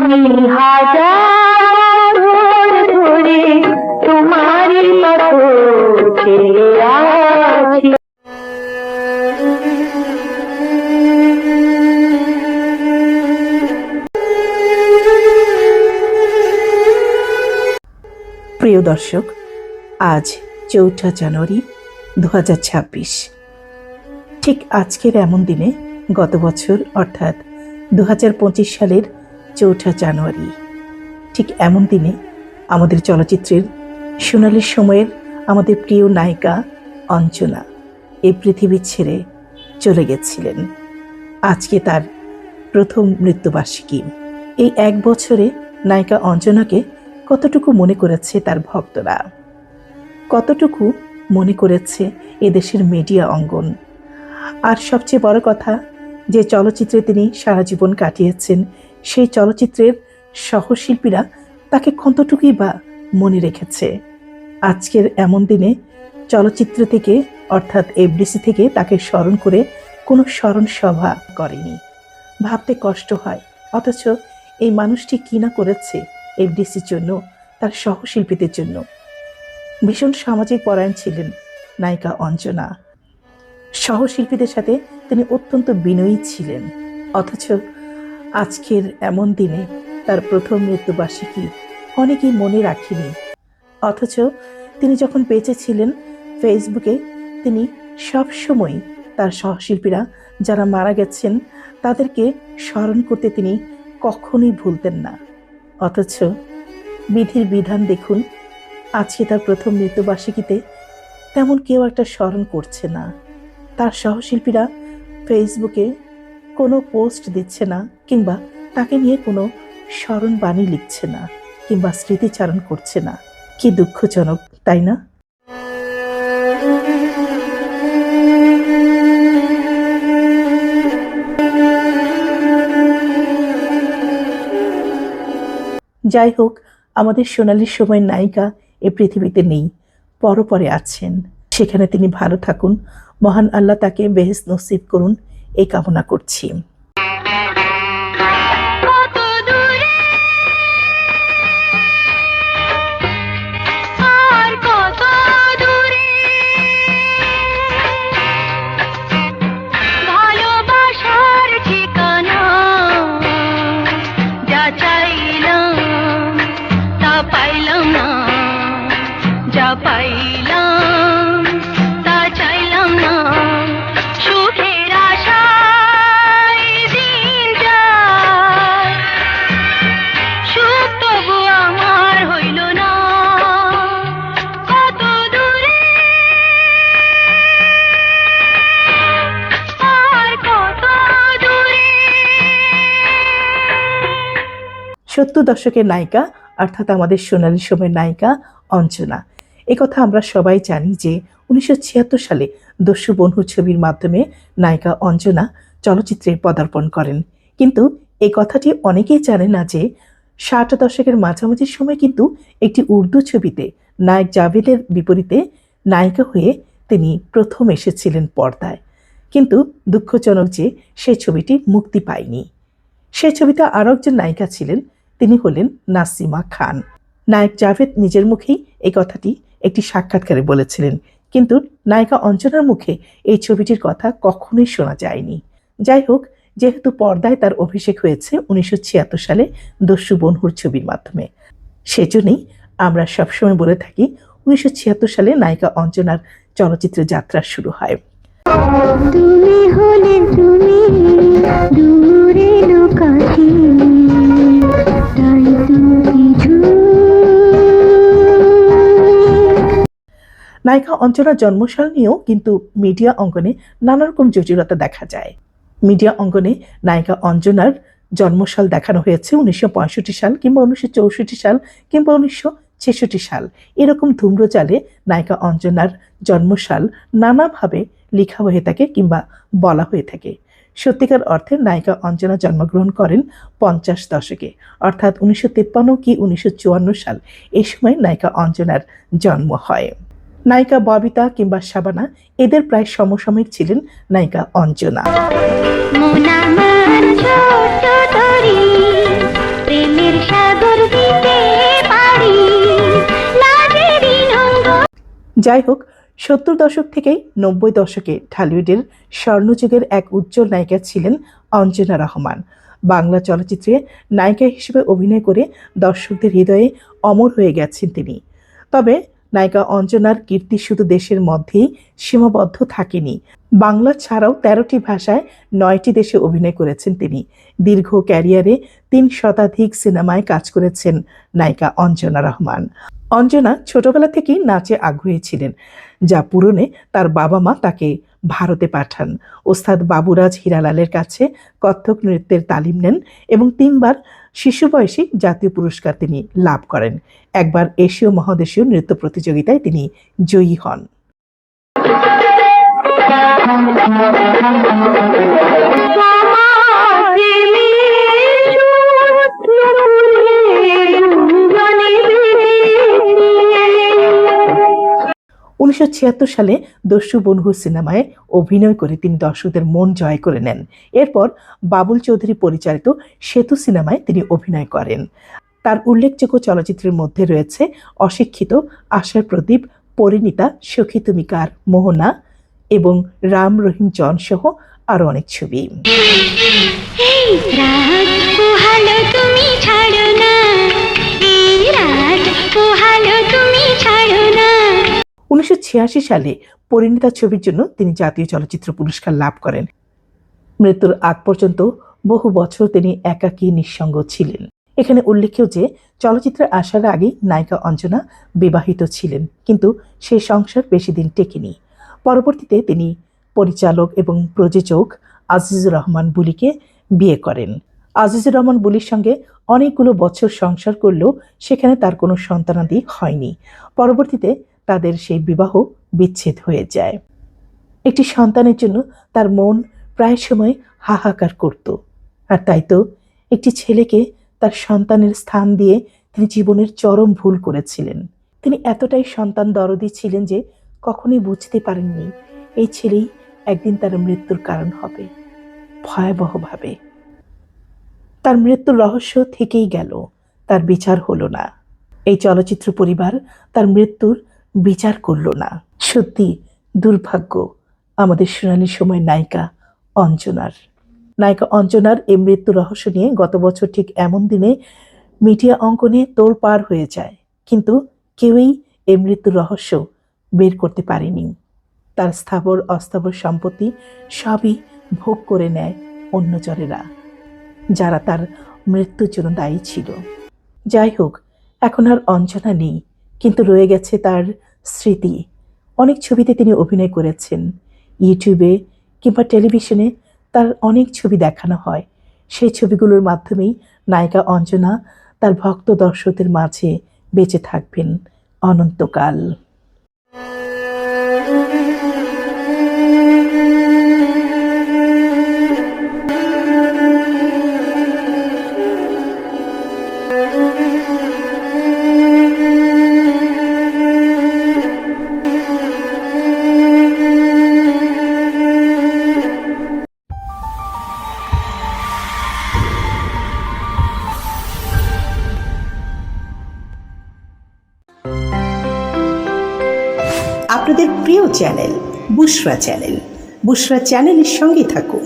আমি হাজার ধরে তোমারই মতো চেয়ে আছি। প্রিয় দর্শক, আজ ৪ঠা জানুয়ারি ২০২৬। ঠিক আজকের এমন দিনে গত বছর অর্থাৎ ২০২৫ সালের ৪ঠা জানুয়ারি ঠিক এমন দিনে আমাদের চলচ্চিত্রের সোনালি সময়ের আমাদের প্রিয় নায়িকা অঞ্জনা এই পৃথিবী ছেড়ে চলে গেছিলেন। আজকে তার প্রথম মৃত্যুবার্ষিকী। এই এক বছরে নায়িকা অঞ্জনাকে কতটুকু মনে করেছে তার ভক্তরা, কতটুকু মনে করেছে এদেশের মিডিয়া অঙ্গন, আর সবচেয়ে বড় কথা যে চলচ্চিত্রে তিনি সারা জীবন কাটিয়েছেন সেই চলচ্চিত্রের সহশিল্পীরা তাকে কতটুকুই বা মনে রেখেছে। আজকের এমন দিনে চলচ্চিত্র থেকে অর্থাৎ এফডিসি থেকে তাকে স্মরণ করে কোনো স্মরণ সভা করেনি। ভাবতে কষ্ট হয়, অথচ এই মানুষটি কি না করেছে এফডিসির জন্য, তার সহশিল্পীদের জন্য। ভীষণ সামাজিক পরায়ণ ছিলেন নায়িকা অঞ্জনা। সহশিল্পীদের সাথে তিনি অত্যন্ত বিনয়ী ছিলেন। অথচ আজকের এমন দিনে তার প্রথম মৃত্যুবার্ষিকী অনেকেই মনে রাখেনি। অথচ তিনি যখন বেঁচে ছিলেন ফেসবুকে তিনি সবসময় তার সহশিল্পীরা যারা মারা গেছেন তাদেরকে স্মরণ করতে তিনি কখনোই ভুলতেন না। অথচ বিধির বিধান দেখুন, আজকে তার প্রথম মৃত্যুবার্ষিকীতে তেমন কেউ একটা স্মরণ করছে না। তার সহশিল্পীরা ফেসবুকে কোনো পোস্ট দিচ্ছে না, কিংবা তাকে নিয়ে কোনো স্মরণ বাণী লিখছে না, কিংবা স্মৃতিচারণ করছে না। কি দুঃখজনক, তাই না? যাই হোক, আমাদের সোনালী সময়ের নায়িকা এ পৃথিবীতে নেই, পরপরে আছেন। সেখানে তিনি ভালো থাকুন, মহান আল্লাহ তাকে বেহেশত নসিব করুন এই কামনা করছি। সত্তর দশকের নায়িকা অর্থাৎ আমাদের সোনালী সময়ের নায়িকা অঞ্জনা। একথা আমরা সবাই জানি যে 1976 সালে দস্যু বন্ধু ছবির মাধ্যমে নায়িকা অঞ্জনা চলচ্চিত্রে পদার্পণ করেন। কিন্তু এই কথাটি অনেকেই জানে না যে 60 দশকের মাঝামাঝি সময় কিন্তু একটি উর্দু ছবিতে নায়ক জাভেদের বিপরীতে নায়িকা হয়ে তিনি প্রথম এসেছিলেন পর্দায়। কিন্তু দুঃখজনক যে সেই ছবিটি মুক্তি পায়নি। সেই ছবিতে আরও একজন নায়িকা ছিলেন, তিনি হলেন নাসিমা খান। নায়ক জাভেদ নিজের মুখেই এই কথাটি একটি সাক্ষাৎকারে বলেছিলেন, কিন্তু নায়িকা অঞ্জনার মুখে এই ছবিটির কথা কখনোই শোনা যায়নি। যাই হোক, যেহেতু পর্দায় তার অভিষেক হয়েছে 1976 সালে দস্যু বনহুর ছবির মাধ্যমে, সেজন্যই আমরা সবসময় বলে থাকি 1976 সালে নায়িকা অঞ্জনার চলচ্চিত্র যাত্রা শুরু হয়। তুমি হলে তুমি দূরে লোকাছি তাই কিছু। নায়িকা অঞ্জনার জন্মসাল নিয়েও কিন্তু মিডিয়া অঙ্গনে নানা রকম জটিলতা দেখা যায়। মিডিয়া অঙ্গনে নায়িকা অঞ্জনার জন্মসাল দেখানো হয়েছে 1965 সাল, কিংবা 1964 সাল, কিংবা 1966 সাল। এরকম ধূম্রজালে নায়িকা অঞ্জনার জন্মসাল নানাভাবে লেখা হয়ে থাকে কিংবা বলা হয়ে থাকে। সত্যিকার অর্থে নায়িকা অঞ্জনা জন্মগ্রহণ করেন 50 দশকে, অর্থাৎ 1953 কি 1954 সাল। এই সময় নায়িকা অঞ্জনার জন্ম হয়। নায়িকা ববিতা কিংবা শাবানা এদের প্রায় সমসাময়িক ছিলেন নায়িকা অঞ্জনা। যাই হোক, 70 দশক থেকেই 90 দশকে ঢালিউডের স্বর্ণযুগের এক উজ্জ্বল নায়িকা ছিলেন অঞ্জনা রহমান। বাংলা চলচ্চিত্রে নায়িকা হিসেবে অভিনয় করে দর্শকদের হৃদয়ে অমর হয়ে গেছেন তিনি। তবে নায়িকা অঞ্জনার কীর্তি শুধু দেশের মধ্যেই সীমাবদ্ধ থাকেনি। বাংলা ছাড়াও 13টি ভাষায় 9টি দেশে অভিনয় করেছেন তিনি। দীর্ঘ ক্যারিয়ারে 3 শতাধিক সিনেমায় কাজ করেছেন নায়িকা অঞ্জনা রহমান। অঞ্জনা ছোটবেলা থেকেই নাচে আগ্রহী ছিলেন, যা পূরণে তার বাবা মা তাকে ভারতে পাঠান। ওস্তাদ বাবুরাজ হিরালালের কাছে কত্থক নৃত্যের তালিম নেন এবং 3 বার শিশু বয়সী জাতীয় পুরস্কার তিনি লাভ করেন। একবার এশীয় মহাদেশীয় নৃত্য প্রতিযোগিতায় তিনি জয়ী হন। সালে দস্যু বনহু সিনেমায় অভিনয় করে তিনি দর্শকদের মন জয় করে নেন। এরপর বাবুল চৌধুরী পরিচালিত সেতু সিনেমায় তিনি অভিনয় করেন। তার উল্লেখযোগ্য চলচ্চিত্রের মধ্যে রয়েছে অশিক্ষিত, আশার প্রদীপ, পরিণীতা, সখী তুমি কার, মোহনা এবং রাম রহিম জন সহ আরো অনেক ছবি। 1986 সালে পরিণীতা ছবির জন্য তিনি জাতীয় চলচ্চিত্র পুরস্কার লাভ করেন। মৃত্যুর আগ পর্যন্ত বহু বছর তিনি একাকী নিঃসঙ্গ ছিলেন। এখানে উল্লেখ্য যে চলচ্চিত্রে আসার আগেই নায়িকা অঞ্জনা বিবাহিত ছিলেন, কিন্তু সেই সংসার বেশি দিন টেকেনি। পরবর্তীতে তিনি পরিচালক এবং প্রযোজক আজিজুর রহমান বুলিকে বিয়ে করেন। আজিজুর রহমান বুলির সঙ্গে অনেকগুলো বছর সংসার করলেও সেখানে তার কোনো সন্তানাদি হয়নি। পরবর্তীতে তাদের সেই বিবাহ বিচ্ছেদ হয়ে যায়। একটি সন্তানের জন্য তার মন প্রায় সময় হাহাকার করত, আর তাই তো একটি ছেলেকে তার সন্তানের স্থান দিয়ে তিনি জীবনের চরম ভুল করেছিলেন। তিনি এতটাই সন্তান দরদি ছিলেন যে কখনোই বুঝতে পারেননি এই ছেলেই একদিন তার মৃত্যুর কারণ হবে, ভয়াবহভাবে। তার মৃত্যুর রহস্য থেকেই গেল, তার বিচার হলো না। এই চলচ্চিত্র পরিবার তার মৃত্যুর বিচার করল না। সত্যি দুর্ভাগ্য আমাদের সোনালী সময় নায়িকা অঞ্জনার। নায়িকা অঞ্জনার এই মৃত্যু রহস্য নিয়ে গত বছর ঠিক এমন দিনে মিডিয়া অঙ্গনে তোলপাড় হয়ে যায়, কিন্তু কেউই এই মৃত্যুর রহস্য বের করতে পারেনি। তার স্থাবর অস্থাবর সম্পত্তি সবই ভোগ করে নেয় অন্যজনেরা, যারা তার মৃত্যুর জন্য দায়ী ছিল। যাই হোক, এখন আর অঞ্জনা নেই, কিন্তু রয়ে গেছে তার স্মৃতি। অনেক ছবিতে তিনি অভিনয় করেছেন। ইউটিউবে কিংবা টেলিভিশনে তার অনেক ছবি দেখানো হয়। সেই ছবিগুলোর মাধ্যমেই নায়িকা অঞ্জনা তার ভক্ত দর্শকদের মাঝে বেঁচে থাকবেন অনন্তকাল। আপনাদের প্রিয় চ্যানেল বুশরা চ্যানেলের সঙ্গে থাকুন।